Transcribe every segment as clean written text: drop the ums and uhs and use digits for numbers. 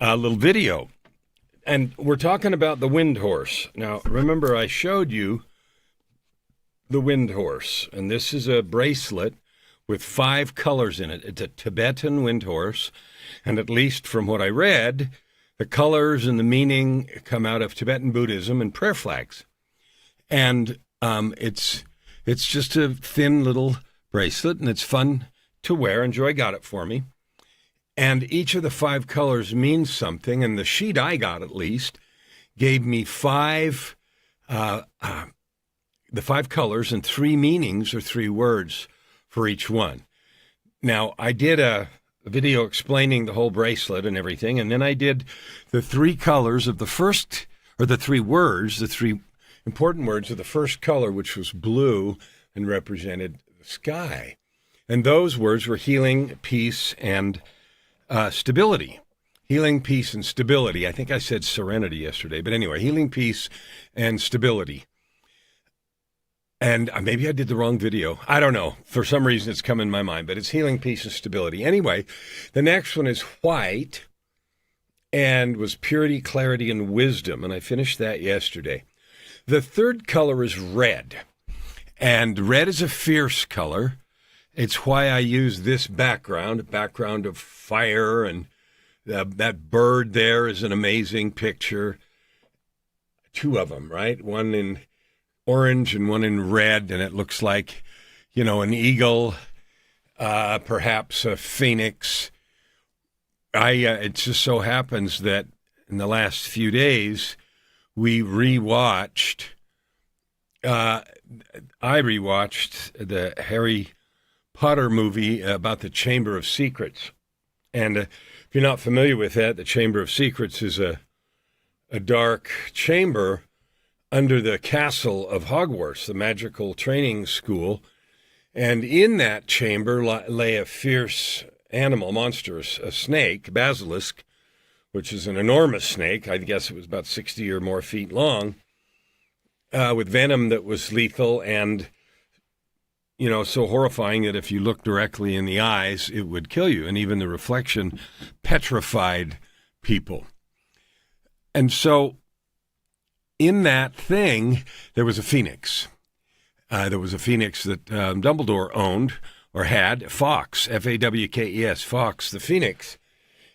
a little video. And we're talking about the wind horse. Now, remember, I showed you the wind horse, and this is a bracelet with 5 colors in it. It's a Tibetan wind horse, and at least from what I read, the colors and the meaning come out of Tibetan Buddhism and prayer flags. And it's just a thin little bracelet, and it's fun to wear, and Joy got it for me. And each of the 5 colors means something, and the sheet I got, at least, gave me 5 the 5 colors and 3 meanings or 3 words for each one. Now, I did a video explaining the whole bracelet and everything, and then I did the 3 colors of the first, or the 3 words, the 3 important words of the first color, which was blue and represented the sky. And those words were healing, peace, and stability. Healing, peace, and stability. I think I said serenity yesterday, but anyway, healing, peace, and stability. And maybe I did the wrong video. I don't know. For some reason, it's come in my mind, but it's healing, peace, and stability. Anyway, the next one is white and was purity, clarity, and wisdom. And I finished that yesterday. The third color is red. And red is a fierce color. It's why I use this background, a background of fire, and that bird there is an amazing picture. 2 of them, right? One in orange and one in red, and it looks like, an eagle, perhaps a phoenix. It just so happens that in the last few days, I rewatched the Harry Potter movie about the Chamber of Secrets. And if you're not familiar with that, the Chamber of Secrets is a dark chamber under the castle of Hogwarts, the magical training school. And in that chamber lay a fierce animal, monster, a snake, basilisk, which is an enormous snake. I guess it was about 60 or more feet long, with venom that was lethal and so horrifying that if you look directly in the eyes, it would kill you. And even the reflection petrified people. And so in that thing, there was a phoenix. There was a phoenix that Dumbledore owned or had, Fox, F-A-W-K-E-S, Fox, the phoenix.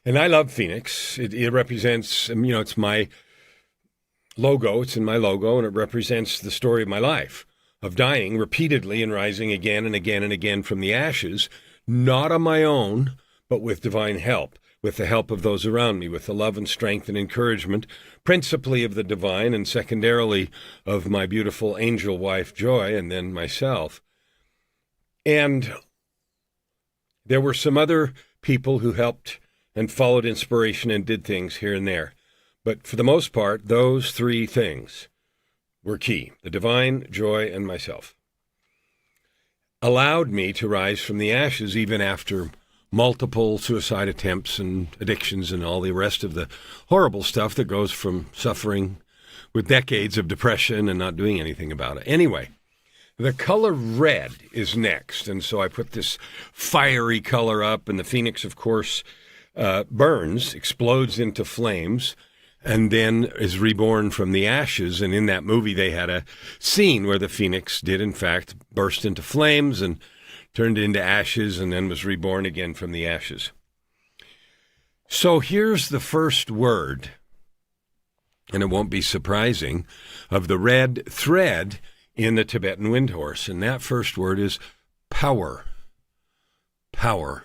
And I love phoenix. It represents, it's my logo. It's in my logo, and it represents the story of my life, of dying repeatedly and rising again and again and again from the ashes, not on my own, but with divine help, with the help of those around me, with the love and strength and encouragement, principally of the divine and secondarily of my beautiful angel wife, Joy, and then myself. And there were some other people who helped and followed inspiration and did things here and there. But for the most part, those 3 things were key: the divine, Joy, and myself. Allowed me to rise from the ashes even after multiple suicide attempts and addictions and all the rest of the horrible stuff that goes from suffering with decades of depression and not doing anything about it. Anyway, the color red is next. And so I put this fiery color up, and the phoenix, of course, burns, explodes into flames, and then is reborn from the ashes. And in that movie, they had a scene where the phoenix did, in fact, burst into flames and turned into ashes and then was reborn again from the ashes. So here's the first word, and it won't be surprising, of the red thread in the Tibetan wind horse. And that first word is power. Power.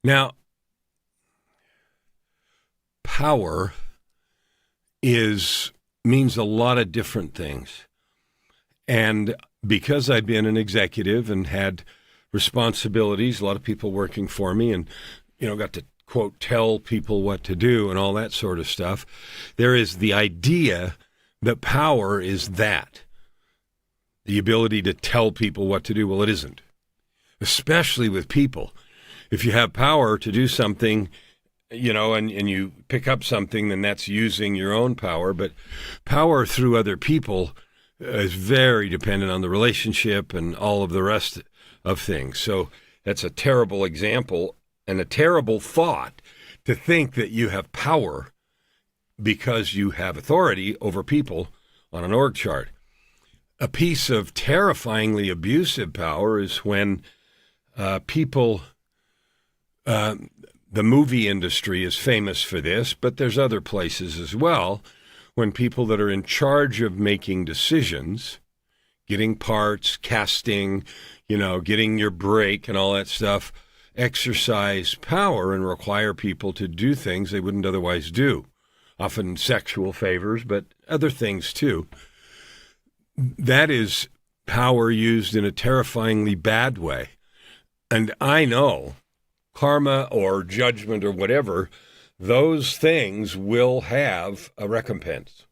Now, power means a lot of different things. And because I've been an executive and had responsibilities, a lot of people working for me, and, got to, quote, tell people what to do and all that sort of stuff, there is the idea that power is that. The ability to tell people what to do. Well, it isn't. Especially with people. If you have power to do something, and you pick up something, then that's using your own power. But power through other people is very dependent on the relationship and all of the rest of things. So that's a terrible example and a terrible thought to think that you have power because you have authority over people on an org chart. A piece of terrifyingly abusive power is when people, the movie industry is famous for this, but there's other places as well, when people that are in charge of making decisions, getting parts, casting, getting your break and all that stuff, exercise power and require people to do things they wouldn't otherwise do. Often sexual favors, but other things too. That is power used in a terrifyingly bad way. And I know karma or judgment or whatever, those things will have a recompense.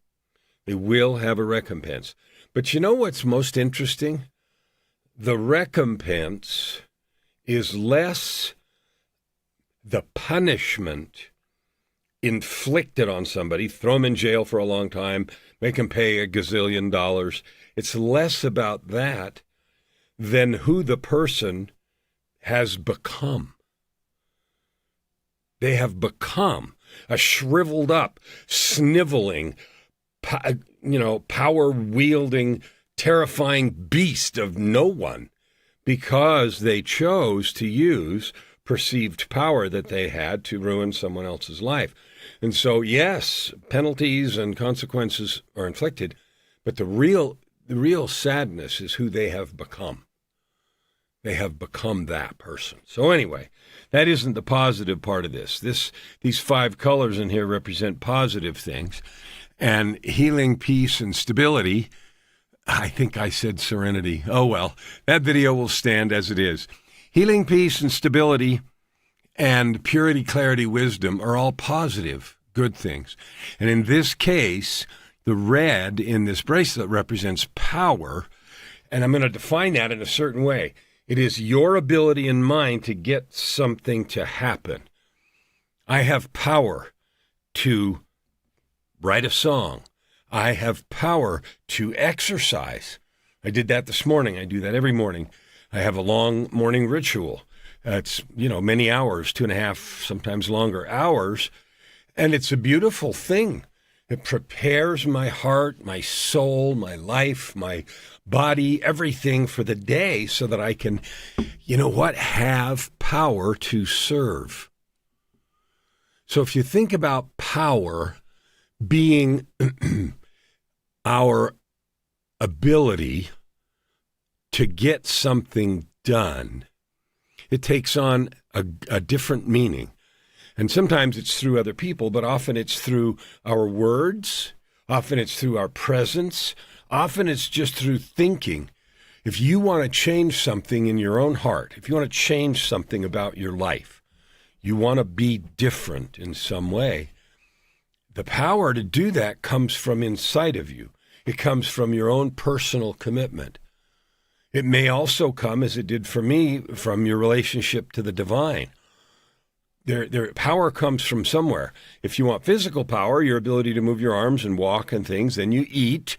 They will have a recompense. But you know what's most interesting? The recompense is less the punishment inflicted on somebody, throw them in jail for a long time, make them pay $1 gazillion. It's less about that than who the person has become. They have become a shriveled up, sniveling, power-wielding, terrifying beast of no one because they chose to use perceived power that they had to ruin someone else's life. And so, yes, penalties and consequences are inflicted, but the real sadness is who they have become. They have become that person. So anyway, that isn't the positive part of this. These 5 colors in here represent positive things. And healing, peace, and stability, I think I said serenity. Oh, well, that video will stand as it is. Healing, peace, and stability and purity, clarity, wisdom are all positive, good things. And in this case, the red in this bracelet represents power. And I'm going to define that in a certain way. It is your ability in mind to get something to happen. I have power to write a song. I have power to exercise. I did that this morning. I do that every morning. I have a long morning ritual. It's, many hours, 2.5, sometimes longer hours. And it's a beautiful thing. It prepares my heart, my soul, my life, my body, everything for the day so that I can, have power to serve. So if you think about power being our ability to get something done, it takes on a different meaning. And sometimes it's through other people, but often it's through our words. Often it's through our presence. Often it's just through thinking. If you want to change something in your own heart, if you want to change something about your life, you want to be different in some way, the power to do that comes from inside of you. It comes from your own personal commitment. It may also come, as it did for me, from your relationship to the divine. Their power comes from somewhere. If you want physical power, your ability to move your arms and walk and things, then you eat,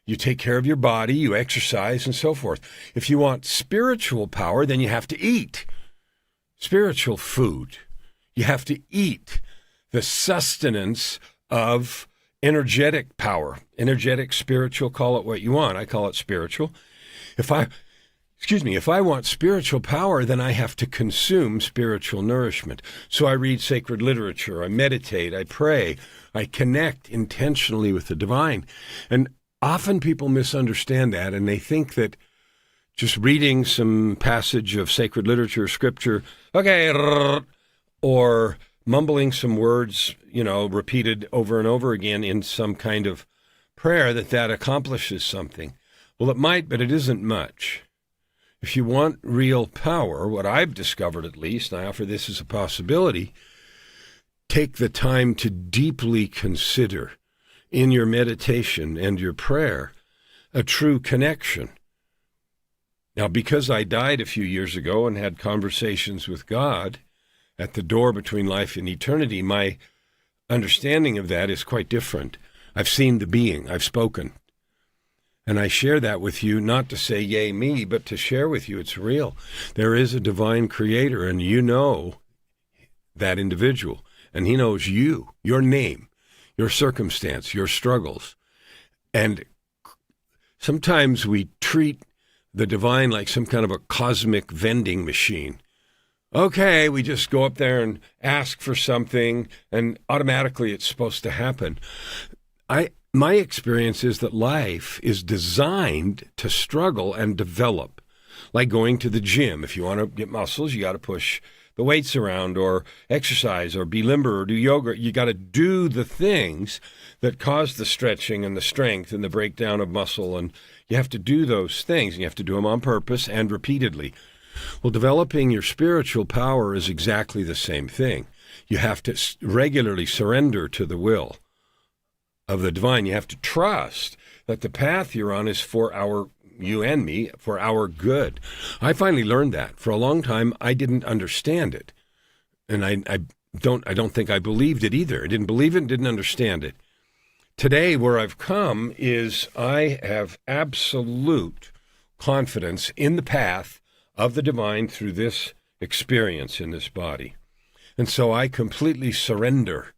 you take care of your body, you exercise, and so forth. If you want spiritual power, then you have to eat spiritual food. You have to eat the sustenance of energetic power, energetic, spiritual, call it what you want. I call it spiritual. If I want spiritual power, then I have to consume spiritual nourishment. So I read sacred literature, I meditate, I pray, I connect intentionally with the divine. And often people misunderstand that, and they think that just reading some passage of sacred literature, scripture, or mumbling some words, repeated over and over again in some kind of prayer, that accomplishes something. Well, it might, but it isn't much. If you want real power, what I've discovered at least, and I offer this as a possibility, take the time to deeply consider in your meditation and your prayer a true connection. Now, because I died a few years ago and had conversations with God at the door between life and eternity, my understanding of that is quite different. I've seen the being, I've spoken. And I share that with you, not to say, yay me, but to share with you it's real. There is a divine creator, and you know that individual. and he knows you, your name, your circumstance, your struggles. And sometimes we treat the divine like some kind of a cosmic vending machine. Okay, we just go up there and ask for something, and automatically it's supposed to happen. My experience is that life is designed to struggle and develop. Like going to the gym. If you want to get muscles, you got to push the weights around or exercise or be limber or do yoga. You got to do the things that cause the stretching and the strength and the breakdown of muscle. And you have to do those things. And you have to do them on purpose and repeatedly. Well, developing your spiritual power is exactly the same thing. You have to regularly surrender to the will of the divine. You have to trust that the path you're on is for you and me, for our good. I finally learned that. For a long time, I didn't understand it. And I don't think I believed it either. I didn't believe it and didn't understand it. Today, where I've come is I have absolute confidence in the path of the divine through this experience in this body. And so I completely surrender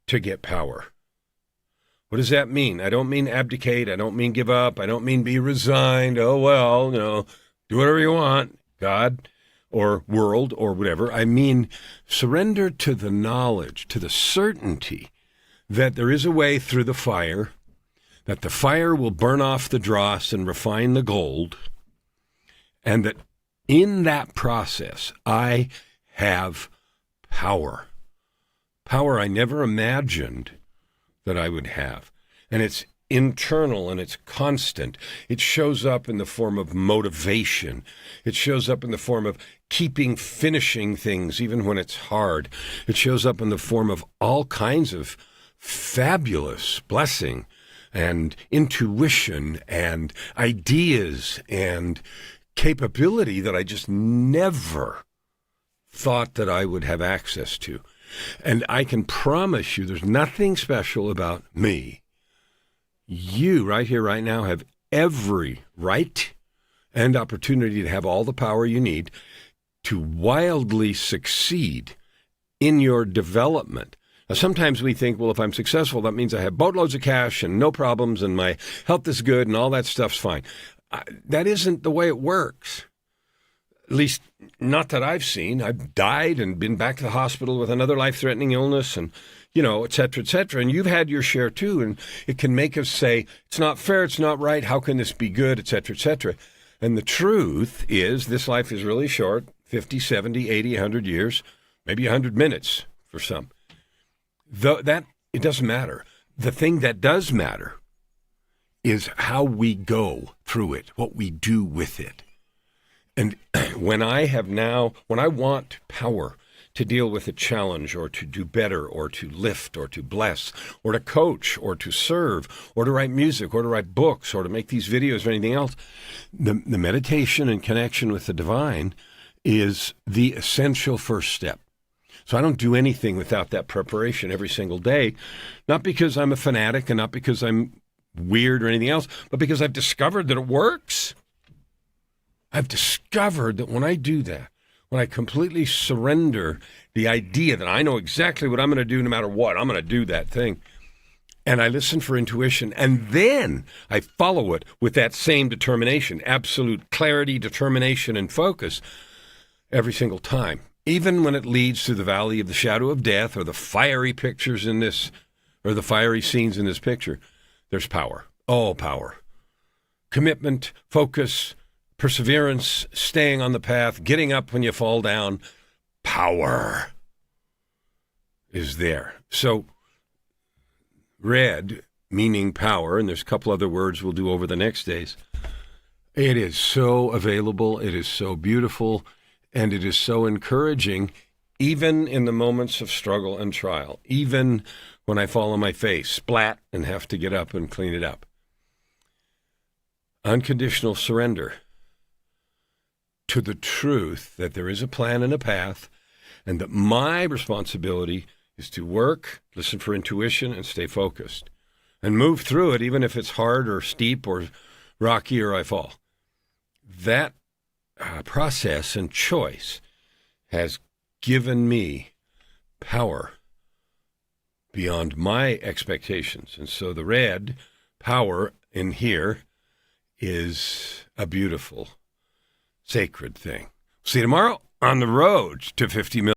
to get power. What does that mean? I don't mean abdicate. I don't mean give up. I don't mean be resigned. Oh, well, do whatever you want, God or world or whatever. I mean surrender to the knowledge, to the certainty that there is a way through the fire, that the fire will burn off the dross and refine the gold, and that in that process I have power. Power I never imagined that I would have. And it's internal and it's constant. It shows up in the form of motivation. It shows up in the form of finishing things even when it's hard. It shows up in the form of all kinds of fabulous blessing and intuition and ideas and capability that I just never thought that I would have access to. And I can promise you there's nothing special about me. You, right here, right now, have every right and opportunity to have all the power you need to wildly succeed in your development. Now, sometimes we think, well, if I'm successful, that means I have boatloads of cash and no problems and my health is good and all that stuff's fine. That isn't the way it works. At least not that I've seen. I've died and been back to the hospital with another life-threatening illness and, et cetera, et cetera. And you've had your share too. And it can make us say, it's not fair, it's not right, how can this be good, et cetera, et cetera. And the truth is this life is really short, 50, 70, 80, 100 years, maybe 100 minutes for some. It doesn't matter. The thing that does matter is how we go through it, what we do with it. And when I want power to deal with a challenge or to do better or to lift or to bless or to coach or to serve or to write music or to write books or to make these videos or anything else, the meditation and connection with the divine is the essential first step. So I don't do anything without that preparation every single day, not because I'm a fanatic and not because I'm weird or anything else, but because I've discovered that it works. I've discovered that when I do that, when I completely surrender the idea that I know exactly what I'm going to do no matter what, I'm going to do that thing, and I listen for intuition, and then I follow it with that same determination, absolute clarity, determination, and focus every single time, even when it leads to the valley of the shadow of death or the fiery pictures in this, or the fiery scenes in this picture, there's power, all power, commitment, focus, perseverance, staying on the path, getting up when you fall down, power is there. So red, meaning power, and there's a couple other words we'll do over the next days. It is so available, it is so beautiful, and it is so encouraging, even in the moments of struggle and trial, even when I fall on my face, splat, and have to get up and clean it up. Unconditional surrender to the truth that there is a plan and a path, and that my responsibility is to work, listen for intuition, and stay focused, and move through it, even if it's hard or steep or rocky or I fall. That process and choice has given me power beyond my expectations. And so the red power in here is a beautiful, sacred thing. See you tomorrow on the road to 50 million.